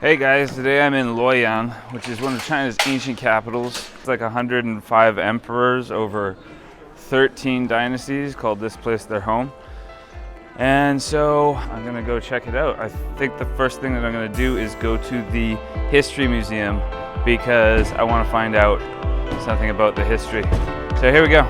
Hey guys, today I'm in Luoyang, which is one of China's ancient capitals. It's like 105 emperors over 13 dynasties called this place their home. And so I'm gonna go check it out. I think the first thing that I'm gonna do is go to the history museum because I wanna find out something about the history. So here we go.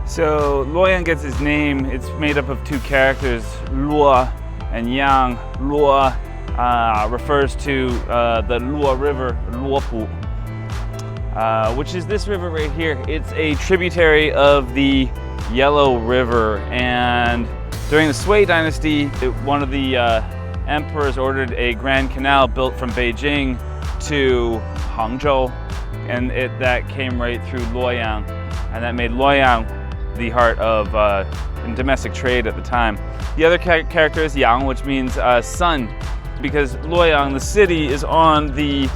So Luoyang gets its name, it's made up of two characters, Luo and Yang. Luo refers to the Luo River, Luopu, which is this river right here. It's a tributary of the Yellow River, and during the Sui dynasty, one of the emperors ordered a grand canal built from Beijing to Hangzhou, and that came right through Luoyang, and that made Luoyang the heart of domestic trade at the time. The other character is Yang, which means sun, because Luoyang, the city, is on the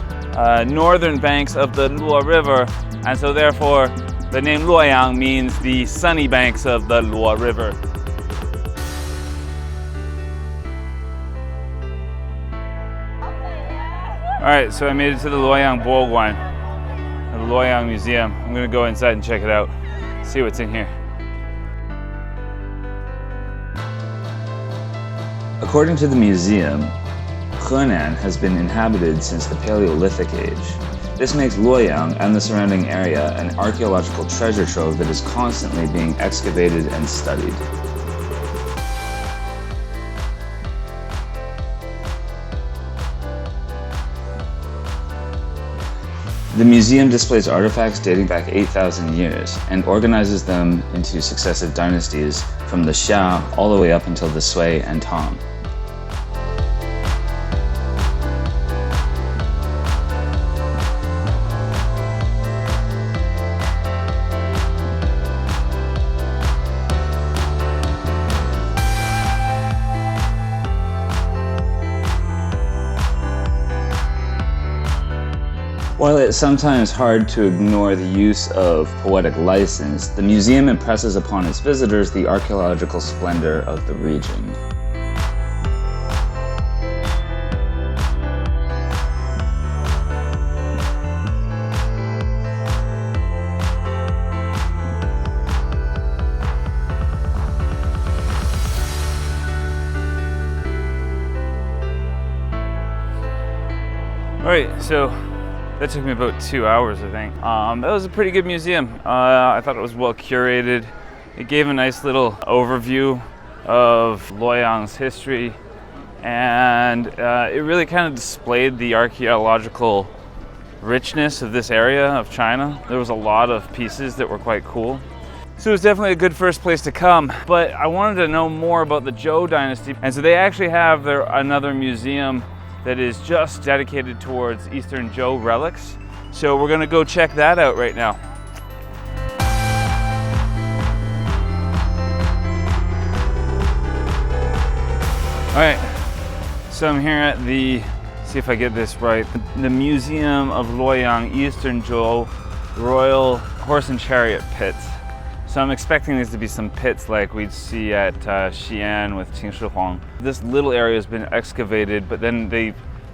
northern banks of the Luo River, and so therefore the name Luoyang means the sunny banks of the Luo River. Alright, so I made it to the Luoyang Boguan, the Luoyang Museum. I'm gonna go inside and check it out, see what's in here. According to the museum, Henan has been inhabited since the Paleolithic age. This makes Luoyang and the surrounding area an archaeological treasure trove that is constantly being excavated and studied. The museum displays artifacts dating back 8,000 years and organizes them into successive dynasties from the Xia all the way up until the Sui and Tang. While it's sometimes hard to ignore the use of poetic license, the museum impresses upon its visitors the archaeological splendor of the region. All right, so that took me about 2 hours, I think. That was a pretty good museum. I thought it was well curated. It gave a nice little overview of Luoyang's history, and it really kind of displayed the archaeological richness of this area of China. There was a lot of pieces that were quite cool. So it was definitely a good first place to come, but I wanted to know more about the Zhou dynasty, and so they actually have another museum that is just dedicated towards Eastern Zhou relics. So we're gonna go check that out right now. All right, so I'm here at see if I get this right, the Museum of Luoyang Eastern Zhou Royal Horse and Chariot Pits. So I'm expecting these to be some pits like we'd see at Xi'an with Qing Shi Huang. This little area has been excavated, but then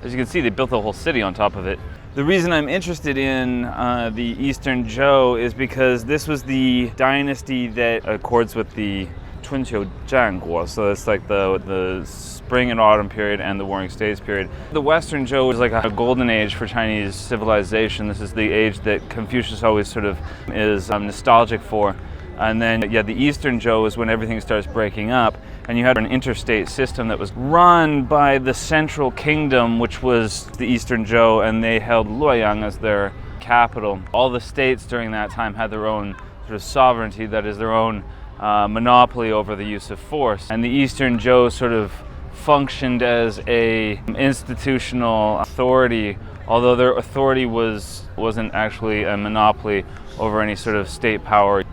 as you can see, they built the whole city on top of it. The reason I'm interested in the Eastern Zhou is because this was the dynasty that accords with the Chunqiu Zhanguo. So it's like the spring and autumn period and the Warring States period. The Western Zhou is like a golden age for Chinese civilization. This is the age that Confucius always sort of is nostalgic for. And then, yeah, the Eastern Zhou is when everything starts breaking up, and you had an interstate system that was run by the central kingdom, which was the Eastern Zhou, and they held Luoyang as their capital. All the states during that time had their own sort of sovereignty, that is, their own monopoly over the use of force. And the Eastern Zhou sort of functioned as a institutional authority, although their authority wasn't actually a monopoly over any sort of state power.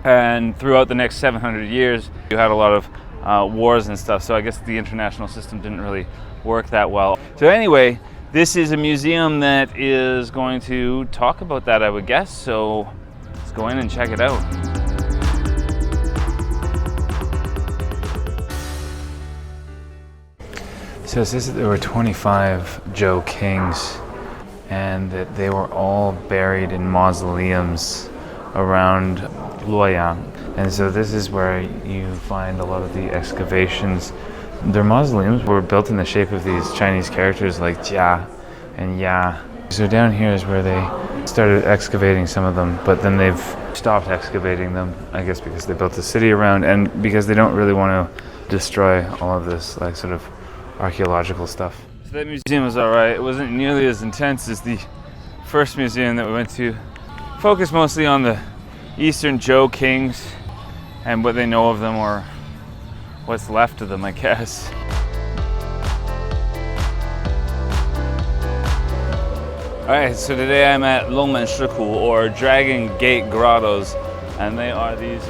And throughout the next 700 years, you had a lot of wars and stuff, so I guess the international system didn't really work that well. So anyway, this is a museum that is going to talk about that, I would guess. So let's go in and check it out. So it says that there were 25 Zhou kings and that they were all buried in mausoleums around Luoyang. And so this is where you find a lot of the excavations. Their mausoleums were built in the shape of these Chinese characters like Jia and Ya. So down here is where they started excavating some of them, but then they've stopped excavating them, I guess because they built a city around and because they don't really want to destroy all of this like sort of archaeological stuff. So that museum was alright. It wasn't nearly as intense as the first museum that we went to. Focused mostly on the Eastern Zhou kings and what they know of them, or what's left of them, I guess. Alright, so today I'm at Longmen Grottoes, or Dragon Gate Grottoes, and they are these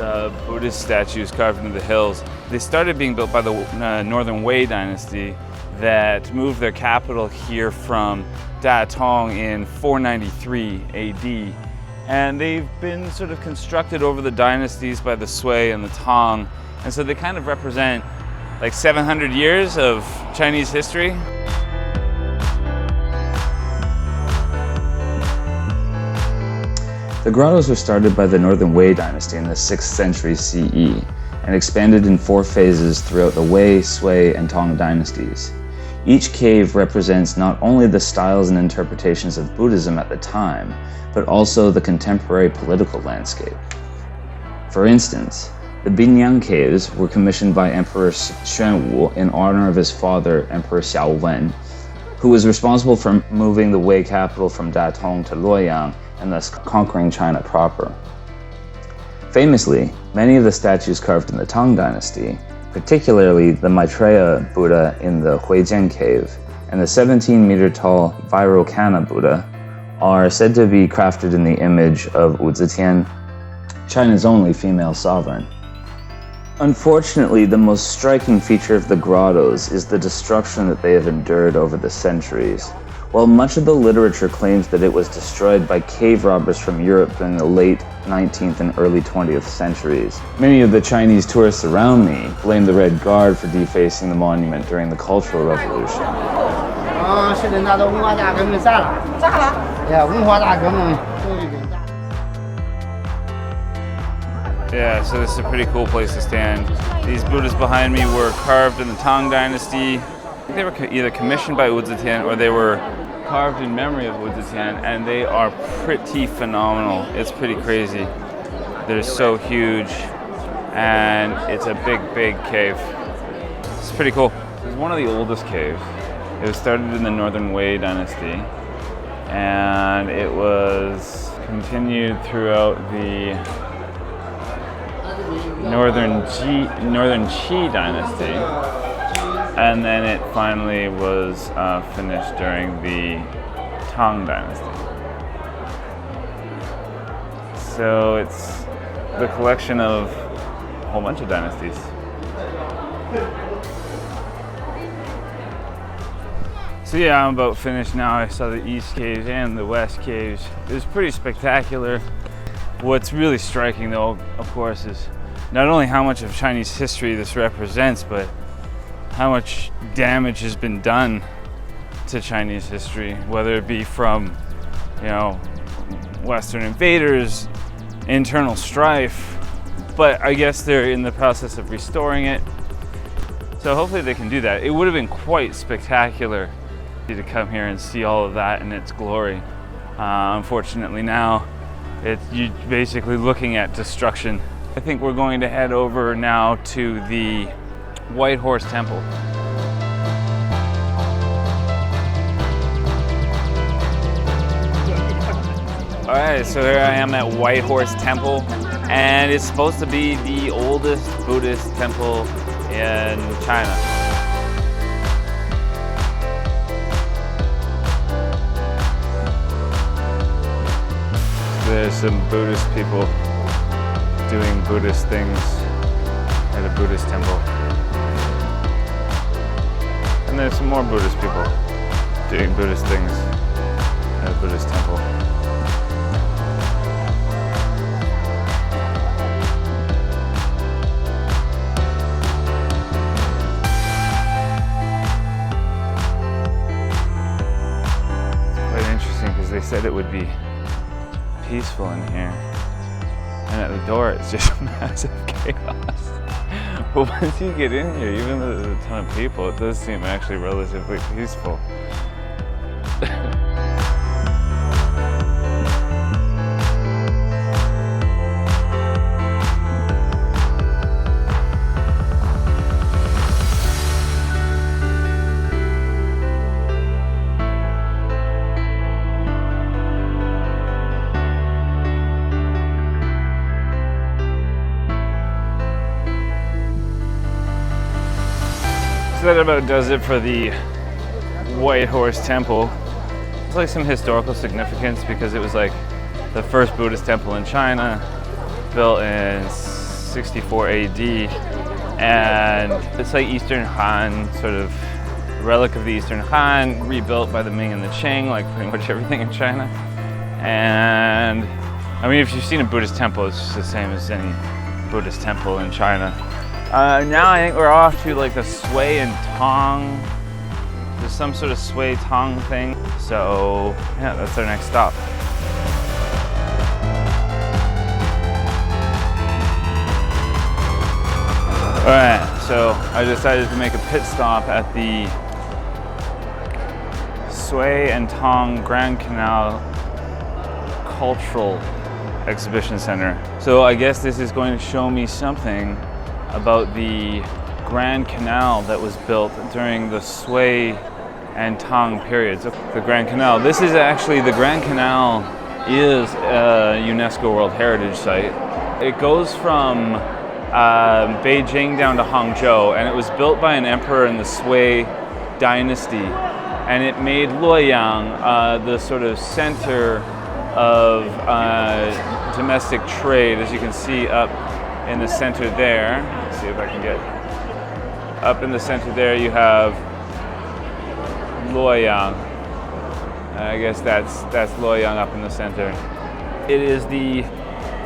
Buddhist statues carved into the hills. They started being built by the Northern Wei dynasty that moved their capital here from Datong in 493 AD. And they've been sort of constructed over the dynasties by the Sui and the Tang. And so they kind of represent like 700 years of Chinese history. The grottos were started by the Northern Wei dynasty in the 6th century CE and expanded in 4 phases throughout the Wei, Sui, and Tang dynasties. Each cave represents not only the styles and interpretations of Buddhism at the time, but also the contemporary political landscape. For instance, the Binyang caves were commissioned by Emperor Xuanwu in honor of his father, Emperor Xiaowen, who was responsible for moving the Wei capital from Datong to Luoyang and thus conquering China proper. Famously, many of the statues carved in the Tang dynasty, particularly the Maitreya Buddha in the Huijian cave and the 17-meter tall Vairocana Buddha, are said to be crafted in the image of Wu Zetian, China's only female sovereign. Unfortunately, the most striking feature of the grottos is the destruction that they have endured over the centuries. While much of the literature claims that it was destroyed by cave robbers from Europe during the late 19th and early 20th centuries, many of the Chinese tourists around me blame the Red Guard for defacing the monument during the Cultural Revolution. Yeah, so this is a pretty cool place to stand. These Buddhas behind me were carved in the Tang dynasty. They were either commissioned by Wu Zetian or they were carved in memory of Wu Zetian, and they are pretty phenomenal. It's pretty crazy. They're so huge, and it's a big, big cave. It's pretty cool. It's one of the oldest caves. It was started in the Northern Wei dynasty, and it was continued throughout the Northern Qi dynasty. And then it finally was finished during the Tang dynasty. So it's the collection of a whole bunch of dynasties. So yeah, I'm about finished now. I saw the East Caves and the West Caves. It was pretty spectacular. What's really striking though, of course, is not only how much of Chinese history this represents, but how much damage has been done to Chinese history, whether it be from, Western invaders, internal strife, but I guess they're in the process of restoring it. So hopefully they can do that. It would have been quite spectacular to come here and see all of that in its glory. Unfortunately now, you're basically looking at destruction. I think we're going to head over now to the White Horse Temple. Alright, so here I am at White Horse Temple, and it's supposed to be the oldest Buddhist temple in China. There's some Buddhist people doing Buddhist things at a Buddhist temple. And there's some more Buddhist people. doing Buddhist things at a Buddhist temple. Because they said it would be peaceful in here, and at the door it's just massive chaos. But once you get in here, even though there's a ton of people, it does seem actually relatively peaceful. So that about does it for the White Horse Temple. It's like some historical significance because it was like the first Buddhist temple in China, built in 64 AD, and it's like Eastern Han, sort of relic of the Eastern Han, rebuilt by the Ming and the Qing, like pretty much everything in China. And I mean, if you've seen a Buddhist temple, it's just the same as any Buddhist temple in China. Now I think we're off to like the Sui and Tang. There's some sort of Sui-Tang thing. So yeah, that's our next stop. Alright, so I decided to make a pit stop at the Sui and Tang Grand Canal Cultural Exhibition Center. So I guess this is going to show me something about the Grand Canal that was built during the Sui and Tang periods. The Grand Canal. This is actually, the Grand Canal is a UNESCO World Heritage Site. It goes from Beijing down to Hangzhou, and it was built by an emperor in the Sui dynasty, and it made Luoyang the sort of center of domestic trade, as you can see up in the center there. Let's see if I can get up in the center there. You have Luoyang. I guess that's Luoyang up in the center. It is the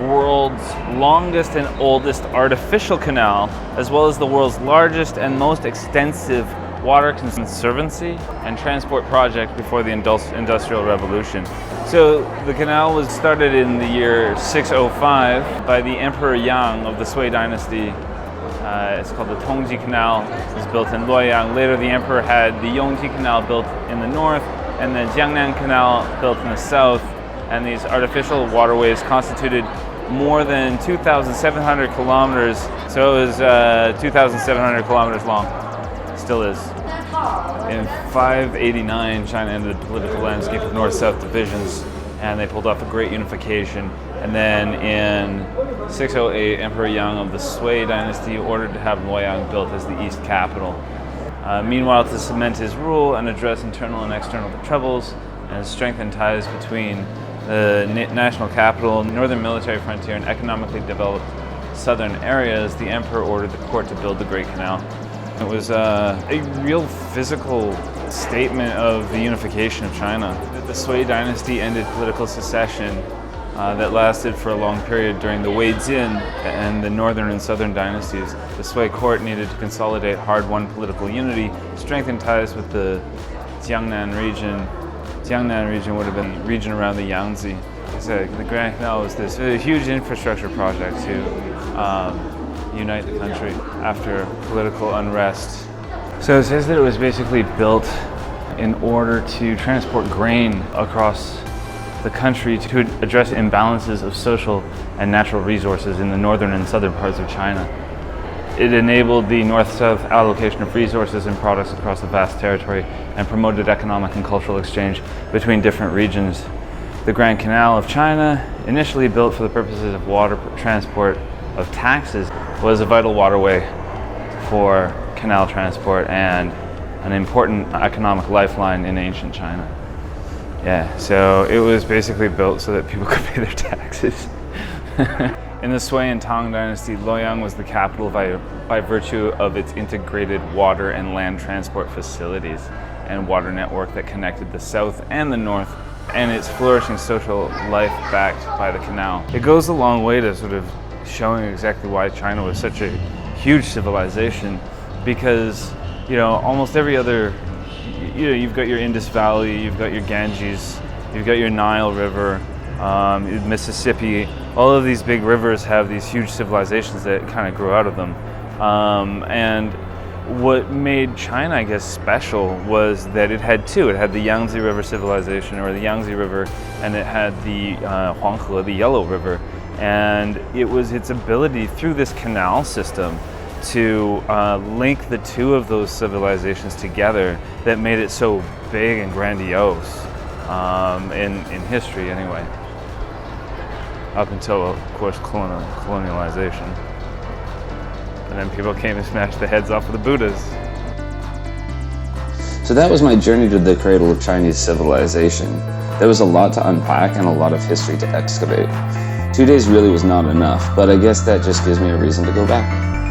world's longest and oldest artificial canal, as well as the world's largest and most extensive water conservancy and transport project before the Industrial Revolution. So the canal was started in the year 605 by the Emperor Yang of the Sui dynasty. It's called the Tongji Canal. It was built in Luoyang. Later the emperor had the Yongji Canal built in the north and the Jiangnan Canal built in the south. And these artificial waterways constituted more than 2,700 kilometers. So it was 2,700 kilometers long. Still is. In 589, China entered the political landscape of north-south divisions, and they pulled off a great unification. And then in 608, Emperor Yang of the Sui dynasty ordered to have Luoyang built as the east capital. Meanwhile, to cement his rule and address internal and external troubles, and strengthen ties between the national capital, northern military frontier, and economically developed southern areas, the emperor ordered the court to build the Great Canal. It was a real physical statement of the unification of China. The Sui dynasty ended political secession that lasted for a long period during the Weijin and the northern and southern dynasties. The Sui court needed to consolidate hard-won political unity, strengthen ties with the Jiangnan region. Jiangnan region would have been the region around the Yangtze. So the Grand Canal was this huge infrastructure project to unite the country after political unrest. So it says that it was basically built in order to transport grain across the country to address imbalances of social and natural resources in the northern and southern parts of China. It enabled the north-south allocation of resources and products across the vast territory and promoted economic and cultural exchange between different regions. The Grand Canal of China, initially built for the purposes of water transport of taxes, was a vital waterway for canal transport and an important economic lifeline in ancient China. Yeah, so it was basically built so that people could pay their taxes. In the Sui and Tang dynasty, Luoyang was the capital by virtue of its integrated water and land transport facilities. and water network that connected the south and the north, and its flourishing social life backed by the canal. It goes a long way to sort of showing exactly why China was such a huge civilization, because almost every other, you've got your Indus Valley, you've got your Ganges, you've got your Nile River, Mississippi. All of these big rivers have these huge civilizations that kind of grew out of them. And what made China, I guess, special was that it had two. It had the Yangtze River civilization, or the Yangtze River, and it had the Huanghe, the Yellow River. And it was its ability through this canal system to link the two of those civilizations together that made it so big and grandiose in history anyway. Up until, of course, colonialization. And then people came and smashed the heads off of the Buddhas. So that was my journey to the cradle of Chinese civilization. There was a lot to unpack and a lot of history to excavate. 2 days really was not enough, but I guess that just gives me a reason to go back.